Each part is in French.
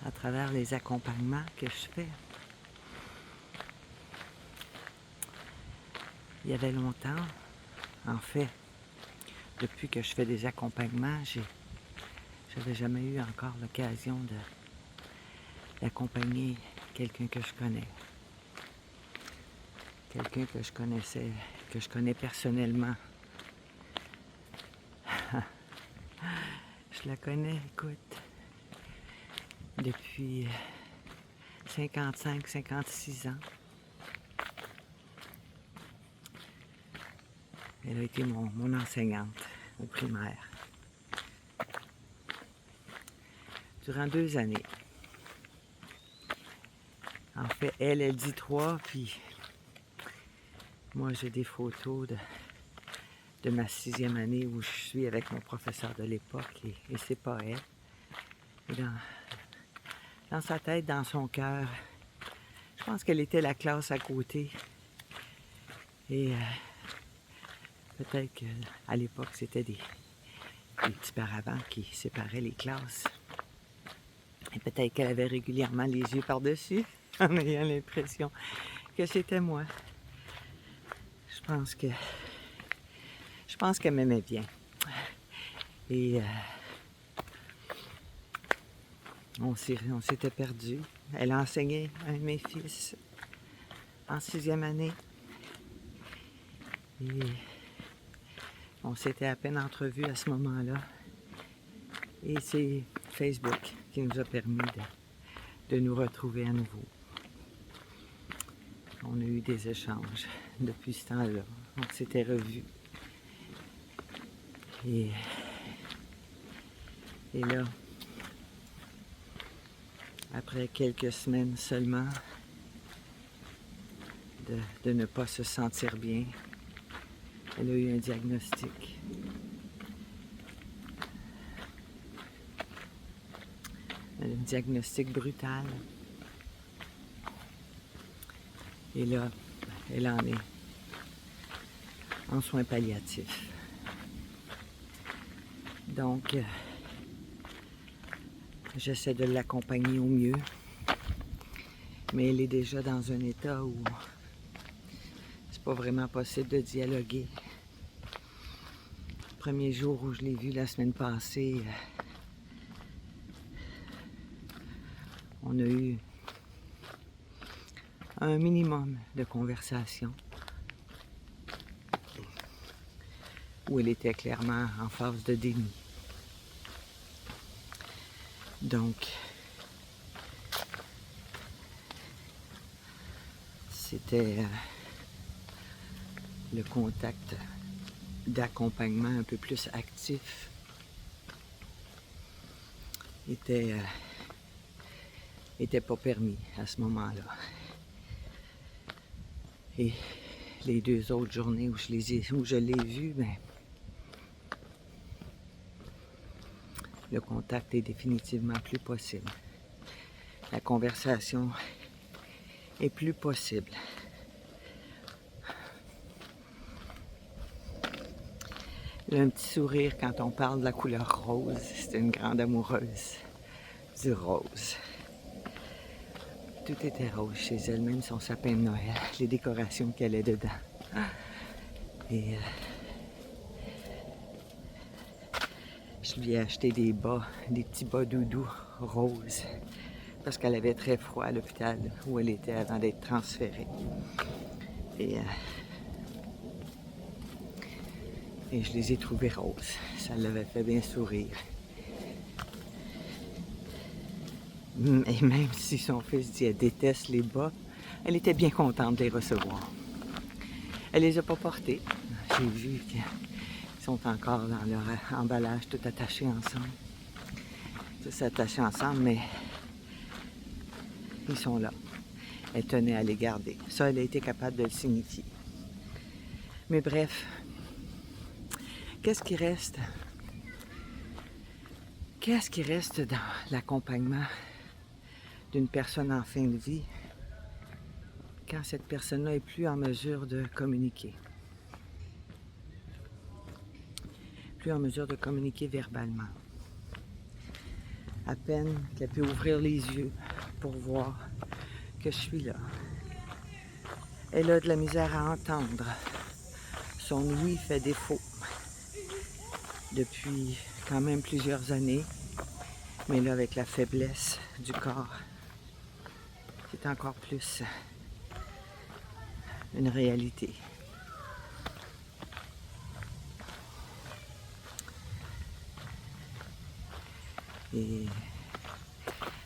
à travers les accompagnements que je fais. Il y avait longtemps, en fait, depuis que je fais des accompagnements, j'avais jamais eu encore l'occasion d'accompagner quelqu'un que je connais. Quelqu'un que je connaissais, que je connais personnellement. Je la connais, écoute, depuis 55-56 ans. Elle a été mon enseignante au primaire. Durant 2 années. En fait, elle dit 3, puis moi j'ai des photos de ma 6e année où je suis avec mon professeur de l'époque et c'est pas elle. Et dans sa tête, dans son cœur, je pense qu'elle était la classe à côté. Et peut-être qu'à l'époque, c'était des petits paravents qui séparaient les classes. Et peut-être qu'elle avait régulièrement les yeux par-dessus, en ayant l'impression que c'était moi. Je pense qu'elle m'aimait bien. Et on s'était perdus. Elle a enseigné un de mes fils en 6e année. Et on s'était à peine entrevus à ce moment-là. Et c'est Facebook qui nous a permis de nous retrouver à nouveau. On a eu des échanges depuis ce temps-là. On s'était revus. Et là, après quelques semaines seulement de ne pas se sentir bien, elle a eu un diagnostic. Un diagnostic brutal. Et là, elle en est en soins palliatifs. Donc, j'essaie de l'accompagner au mieux. Mais elle est déjà dans un état où c'est pas vraiment possible de dialoguer. Le premier jour où je l'ai vue la semaine passée, on a eu un minimum de conversation où elle était clairement en phase de déni. Donc, c'était le contact d'accompagnement un peu plus actif était pas permis à ce moment-là. Et les 2 autres journées où je l'ai vue, ben, le contact est définitivement plus possible. La conversation est plus possible. Elle a un petit sourire quand on parle de la couleur rose. C'est une grande amoureuse du rose. Tout était rose chez elle, même son sapin de Noël, les décorations qu'elle a dedans. Et je lui ai acheté des petits bas doudous roses, parce qu'elle avait très froid à l'hôpital où elle était avant d'être transférée. Et je les ai trouvés roses. Ça l'avait fait bien sourire. Et même si son fils dit qu'elle déteste les bas, elle était bien contente de les recevoir. Elle les a pas portés. J'ai vu qu'ils sont encore dans leur emballage tout attachés ensemble. Tous attachés ensemble, mais ils sont là. Elle tenait à les garder. Ça, elle a été capable de le signifier. Mais bref, qu'est-ce qui reste? Qu'est-ce qui reste dans l'accompagnement d'une personne en fin de vie quand cette personne-là est plus en mesure de communiquer? Plus en mesure de communiquer verbalement. À peine qu'elle peut ouvrir les yeux pour voir que je suis là. Elle a de la misère à entendre. Son ouïe fait défaut depuis quand même plusieurs années. Mais là, avec la faiblesse du corps, c'est encore plus une réalité.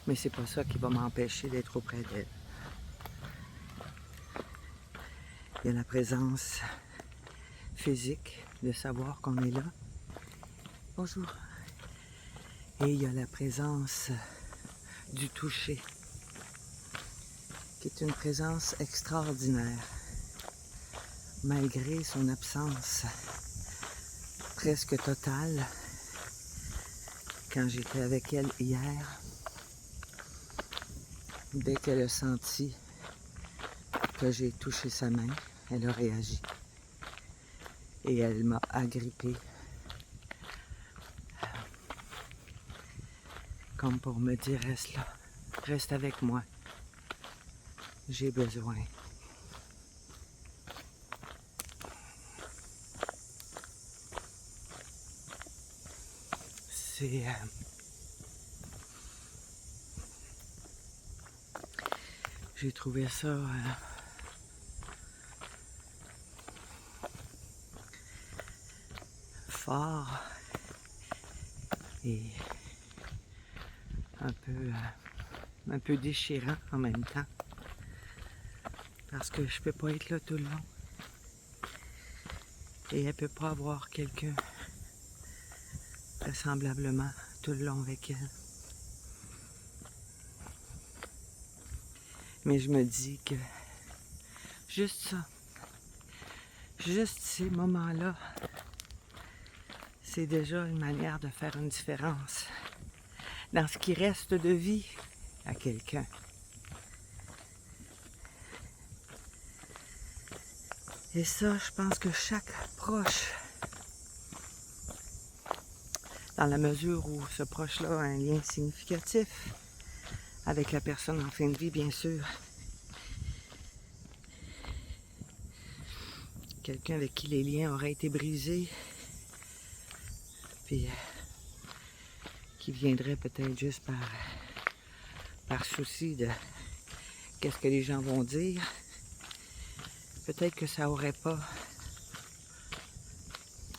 Mais c'est pas ça qui va m'empêcher d'être auprès d'elle. Il y a la présence physique de savoir qu'on est là. Bonjour. Et il y a la présence du toucher, qui est une présence extraordinaire, malgré son absence presque totale. Quand j'étais avec elle hier, dès qu'elle a senti que j'ai touché sa main, elle a réagi. Et elle m'a agrippé, comme pour me dire, reste là, reste avec moi, j'ai besoin. J'ai trouvé ça fort et un peu déchirant en même temps, parce que je peux pas être là tout le long et elle peut pas avoir quelqu'un vraisemblablement tout le long avec elle. Mais je me dis que juste ça, juste ces moments-là, c'est déjà une manière de faire une différence dans ce qui reste de vie à quelqu'un. Et ça, je pense que chaque proche, dans la mesure où ce proche-là a un lien significatif avec la personne en fin de vie, bien sûr, quelqu'un avec qui les liens auraient été brisés, puis qui viendrait peut-être juste par souci de qu'est-ce que les gens vont dire. Peut-être que ça n'aurait pas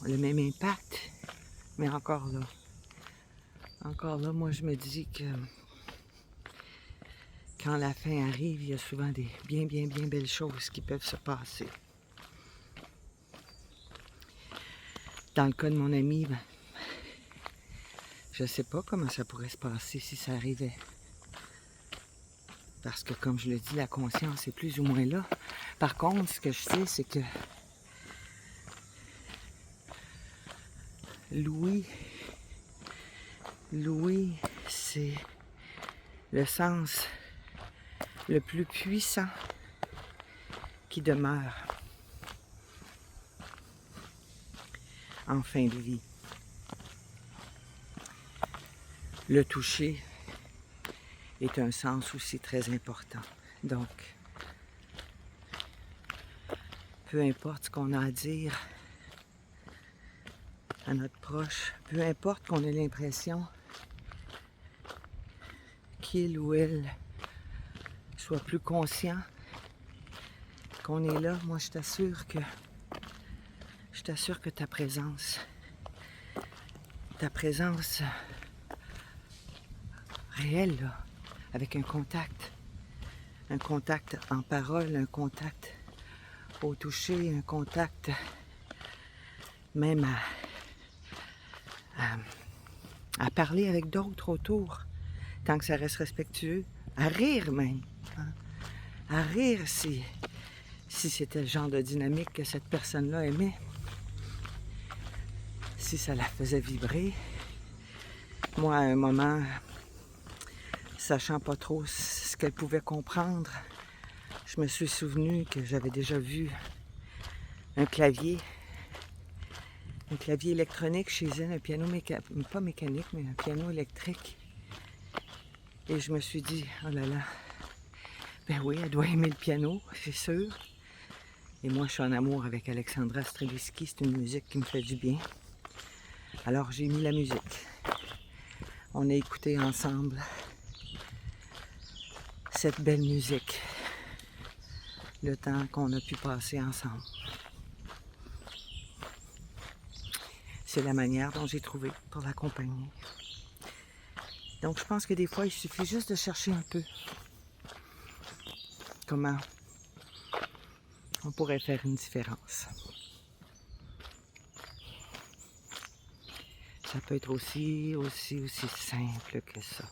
le même impact, mais encore là, moi je me dis que quand la fin arrive, il y a souvent des bien belles choses qui peuvent se passer. Dans le cas de mon ami, je sais pas comment ça pourrait se passer si ça arrivait. Parce que, comme je le dis, la conscience est plus ou moins là. Par contre, ce que je sais, c'est que Louis, c'est le sens le plus puissant qui demeure en fin de vie. Le toucher est un sens aussi très important. Donc, peu importe ce qu'on a à dire à notre proche, peu importe qu'on ait l'impression qu'il ou elle soit plus conscient qu'on est là, moi je t'assure que ta présence réelle, là, avec un contact en parole, un contact au toucher, un contact même à parler avec d'autres autour, tant que ça reste respectueux, à rire même, hein? À rire si c'était le genre de dynamique que cette personne-là aimait, si ça la faisait vibrer. Moi, à un moment, sachant pas trop ce qu'elle pouvait comprendre, je me suis souvenu que j'avais déjà vu un clavier électronique chez elle, un piano pas mécanique, mais un piano électrique. Et je me suis dit, oh là là, ben oui, elle doit aimer le piano, c'est sûr. Et moi, je suis en amour avec Alexandra Stravinsky, c'est une musique qui me fait du bien. Alors j'ai mis la musique. On a écouté ensemble cette belle musique, le temps qu'on a pu passer ensemble. C'est la manière dont j'ai trouvé pour l'accompagner. Donc je pense que des fois, il suffit juste de chercher un peu comment on pourrait faire une différence. Ça peut être aussi simple que ça.